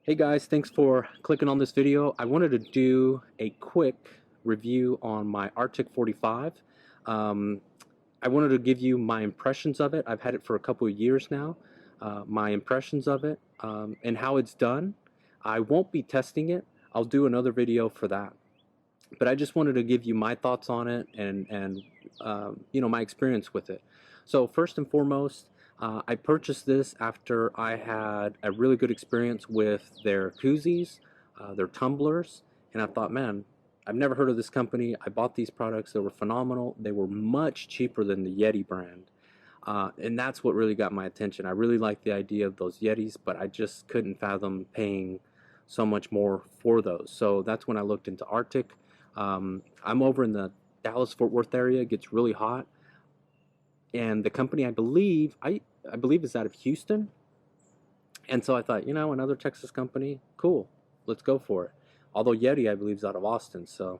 Hey guys, thanks for clicking on this video. I wanted to do a quick review on my RTIC 45. Um, I wanted to give you my impressions of it. I've had it for a couple of years now. My impressions of it and how it's done. I won't be testing it. I'll do another video for that. But I just wanted to give you my thoughts on it and my experience with it. So first and foremost, I purchased this after I had a really good experience with their koozies, their tumblers, and I thought, man, I've never heard of this company. I bought these products. They were phenomenal. They were much cheaper than the Yeti brand. And that's what really got my attention. I really liked the idea of those Yetis, but I just couldn't fathom paying so much more for those. So that's when I looked into RTIC. I'm over in the Dallas-Fort Worth area. It gets really hot. And the company, I believe is out of Houston. And so I thought, another Texas company, cool, let's go for it. Although Yeti, I believe, is out of Austin. So,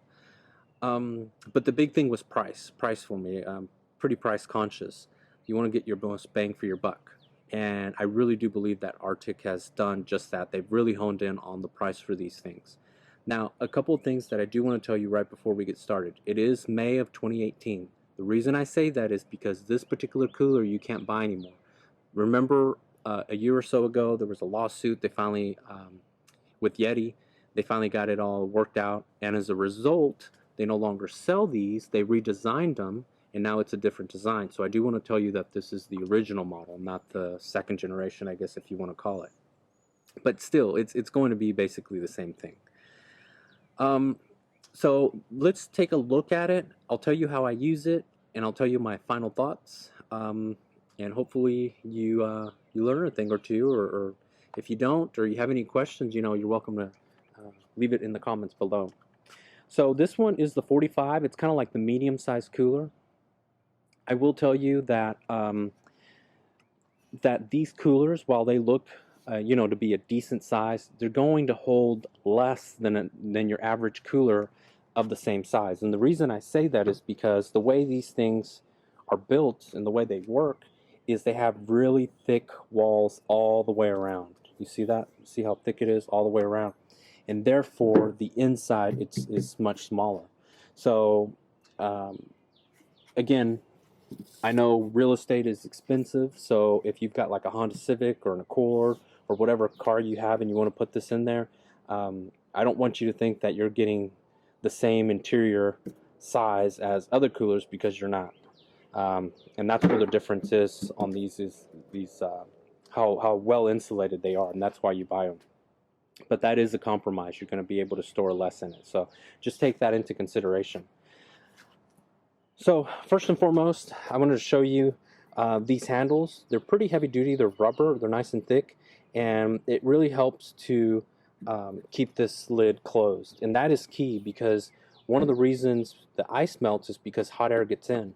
but the big thing was price. Price for me. I'm pretty price conscious. You want to get your most bang for your buck. And I really do believe that RTIC has done just that. They've really honed in on the price for these things. Now, a couple of things that I do want to tell you right before we get started. It is May of 2018. The reason I say that is because this particular cooler you can't buy anymore. Remember a year or so ago there was a lawsuit. They finally, with Yeti, they finally got it all worked out. And as a result, they no longer sell these. They redesigned them, and now it's a different design. So I do want to tell you that this is the original model, not the second generation, I guess, if you want to call it. But still, it's going to be basically the same thing. So let's take a look at it. I'll tell you how I use it, and I'll tell you my final thoughts. And hopefully you learn a thing or two, or if you don't, or you have any questions, you're welcome to leave it in the comments below. So this one is the 45. It's kind of like the medium-sized cooler. I will tell you that that these coolers, while they look to be a decent size, they're going to hold less than your average cooler of the same size. And the reason I say that is because the way these things are built and the way they work is they have really thick walls all the way around. You see that? See how thick it is all the way around? And therefore, the inside is much smaller. So, again, I know real estate is expensive, so if you've got like a Honda Civic or an Accord or whatever car you have and you want to put this in there, I don't want you to think that you're getting the same interior size as other coolers, because you're not. And that's where the difference is on these how well insulated they are, and that's why you buy them. But that is a compromise. You're going to be able to store less in it, so just take that into consideration. So first and foremost, I wanted to show you these handles. They're pretty heavy duty. They're rubber. They're nice and thick, and it really helps to keep this lid closed. And that is key, because one of the reasons the ice melts is because hot air gets in.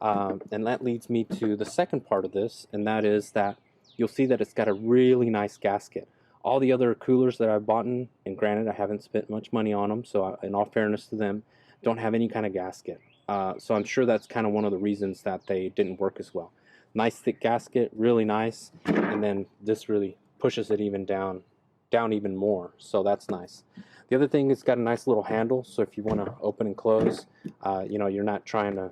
And that leads me to the second part of this, and that is that you'll see that it's got a really nice gasket. All the other coolers that I've bought, and granted I haven't spent much money on them, so in all fairness to them, don't have any kind of gasket. So I'm sure that's kind of one of the reasons that they didn't work as well. Nice thick gasket, really nice, and then this really pushes it even down even more, so that's nice. The other thing, it's got a nice little handle, so if you want to open and close, you're not trying to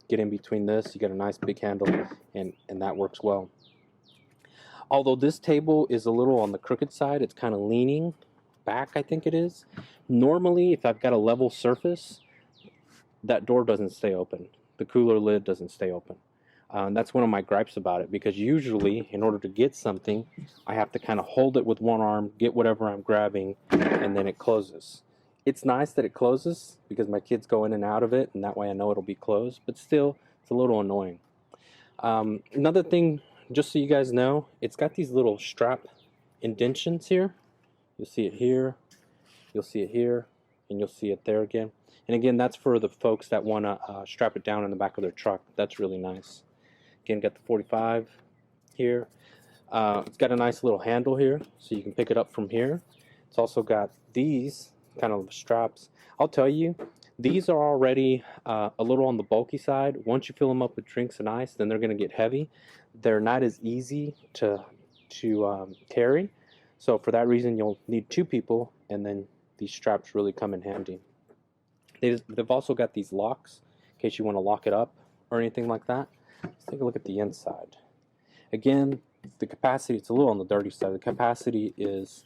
get in between this. You got a nice big handle, and that works well. Although this table is a little on the crooked side, it's kind of leaning back, I think it is. Normally, if I've got a level surface, that door doesn't stay open. The cooler lid doesn't stay open. That's one of my gripes about it, because usually in order to get something, I have to kind of hold it with one arm, get whatever I'm grabbing, and then it closes. It's nice that it closes, because my kids go in and out of it, and that way I know it'll be closed, but still, it's a little annoying. Another thing, just so you guys know, it's got these little strap indentions here. You'll see it here, you'll see it here, and you'll see it there again. And again, that's for the folks that want to strap it down in the back of their truck. That's really nice. Again, got the 45 here. It's got a nice little handle here, so you can pick it up from here. It's also got these kind of straps. I'll tell you, these are already a little on the bulky side. Once you fill them up with drinks and ice, then they're going to get heavy. They're not as easy to carry. So for that reason, you'll need 2 people, and then these straps really come in handy. They've also got these locks in case you want to lock it up or anything like that. Let's take a look at the inside. Again, the capacity, it's a little on the dirty side. The capacity is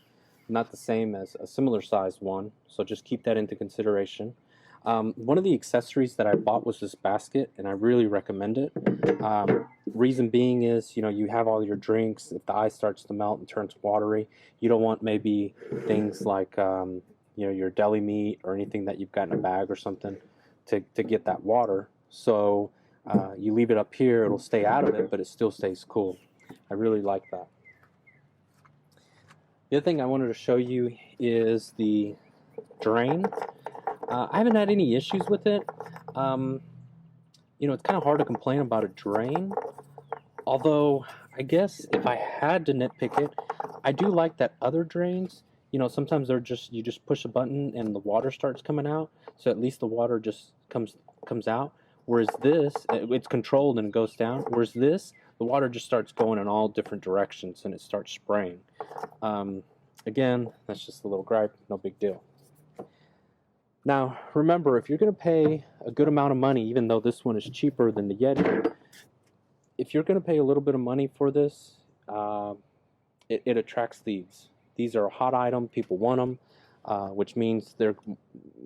not the same as a similar sized one, so just keep that into consideration. One of the accessories that I bought was this basket, and I really recommend it. Reason being is, you know, you have all your drinks. If the ice starts to melt and turns watery, you don't want maybe things like you know, your deli meat or anything that you've got in a bag or something to get that water. So you leave it up here, it'll stay out of it, but it still stays cool. I really like that. The other thing I wanted to show you is the drain. I haven't had any issues with it. You know, it's kind of hard to complain about a drain. Although, I guess if I had to nitpick it, I do like that other drains. You know, sometimes they're just, you just push a button and the water starts coming out. So at least the water just comes out. Whereas this, it's controlled and it goes down. Whereas this, the water just starts going in all different directions and it starts spraying. Again, that's just a little gripe, no big deal. Now, remember, if you're going to pay a good amount of money, even though this one is cheaper than the Yeti, if you're going to pay a little bit of money for this, it attracts thieves. These are a hot item, people want them, which means they're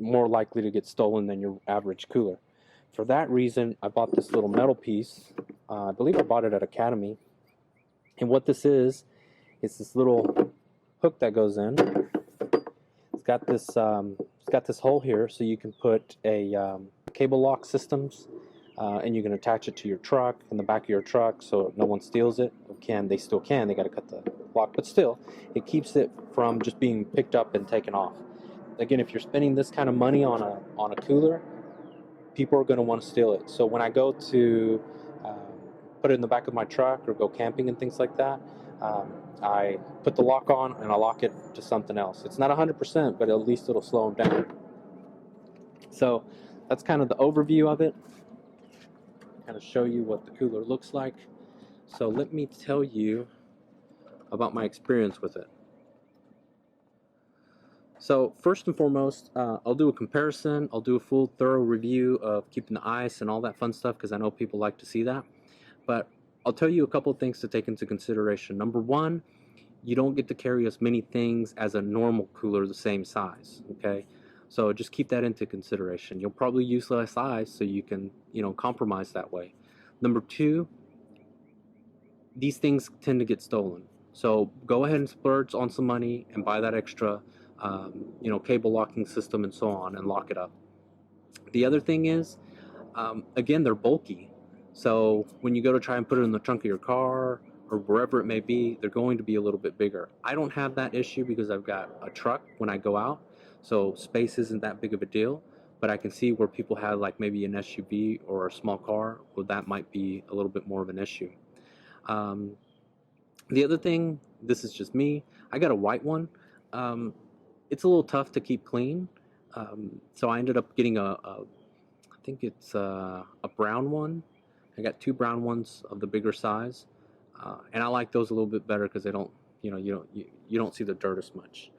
more likely to get stolen than your average cooler. For that reason, I bought this little metal piece. I believe I bought it at Academy. And what this is this little hook that goes in. It's got this hole here, so you can put a cable lock systems, and you can attach it to your truck, in the back of your truck, so no one steals it. They still can. They got to cut the lock, but still, it keeps it from just being picked up and taken off. Again, if you're spending this kind of money on a cooler, people are going to want to steal it. So when I go to put it in the back of my truck or go camping and things like that, I put the lock on and I lock it to something else. It's not 100%, but at least it'll slow them down. So that's kind of the overview of it. Kind of show you what the cooler looks like. So let me tell you about my experience with it. So first and foremost, I'll do a comparison. I'll do a full thorough review of keeping the ice and all that fun stuff, because I know people like to see that. But I'll tell you a couple of things to take into consideration. Number one, you don't get to carry as many things as a normal cooler the same size, okay? So just keep that into consideration. You'll probably use less ice, so you can, you know, compromise that way. Number two, these things tend to get stolen. So go ahead and splurge on some money and buy that extra you know, cable locking system and so on, and lock it up. The other thing is, again, they're bulky. So when you go to try and put it in the trunk of your car or wherever it may be, they're going to be a little bit bigger. I don't have that issue because I've got a truck when I go out, so space isn't that big of a deal. But I can see where people have like maybe an SUV or a small car, well, that might be a little bit more of an issue. The other thing, this is just me, I got a white one. It's a little tough to keep clean, so I ended up getting I think it's a brown one. I got 2 brown ones of the bigger size, and I like those a little bit better because they don't, you know, you don't see the dirt as much.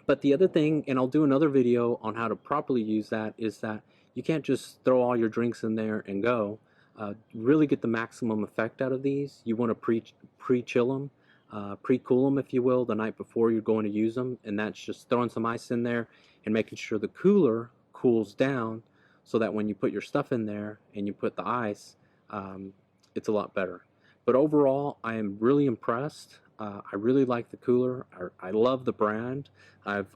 But the other thing, and I'll do another video on how to properly use that, is that you can't just throw all your drinks in there and go. Really get the maximum effect out of these. You want to pre-chill them. Pre-cool them, if you will, the night before you're going to use them, and that's just throwing some ice in there and making sure the cooler cools down, so that when you put your stuff in there and you put the ice, it's a lot better. But overall, I am really impressed. I really like the cooler. I love the brand. I've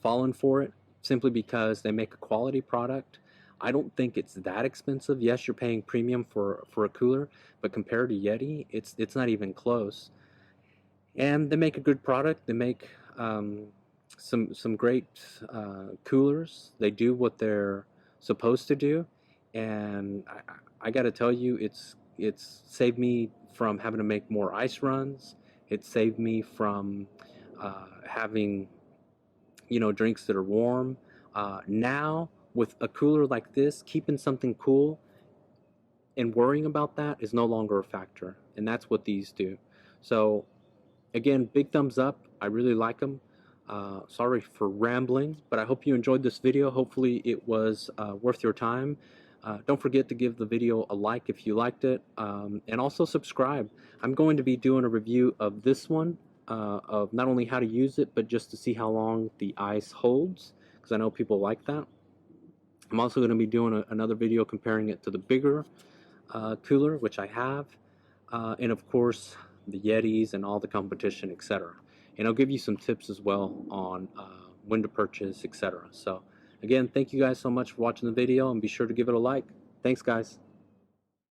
fallen for it simply because they make a quality product. I don't think it's that expensive. Yes, you're paying premium for a cooler, but compared to Yeti, it's not even close. And they make a good product. They make some great coolers. They do what they're supposed to do, and I got to tell you, it's saved me from having to make more ice runs. It saved me from having, you know, drinks that are warm. Now with a cooler like this, keeping something cool and worrying about that is no longer a factor, and that's what these do. So Again, big thumbs up. I really like them. Sorry for rambling, but I hope you enjoyed this video. Hopefully it was worth your time. Don't forget to give the video a like if you liked it, and also subscribe. I'm going to be doing a review of this one, of not only how to use it, but just to see how long the ice holds, because I know people like that. I'm also going to be doing another video comparing it to the bigger cooler, which I have, and of course the Yetis and all the competition, etc. And I'll give you some tips as well on when to purchase, etc. So again, thank you guys so much for watching the video, and be sure to give it a like. Thanks, guys.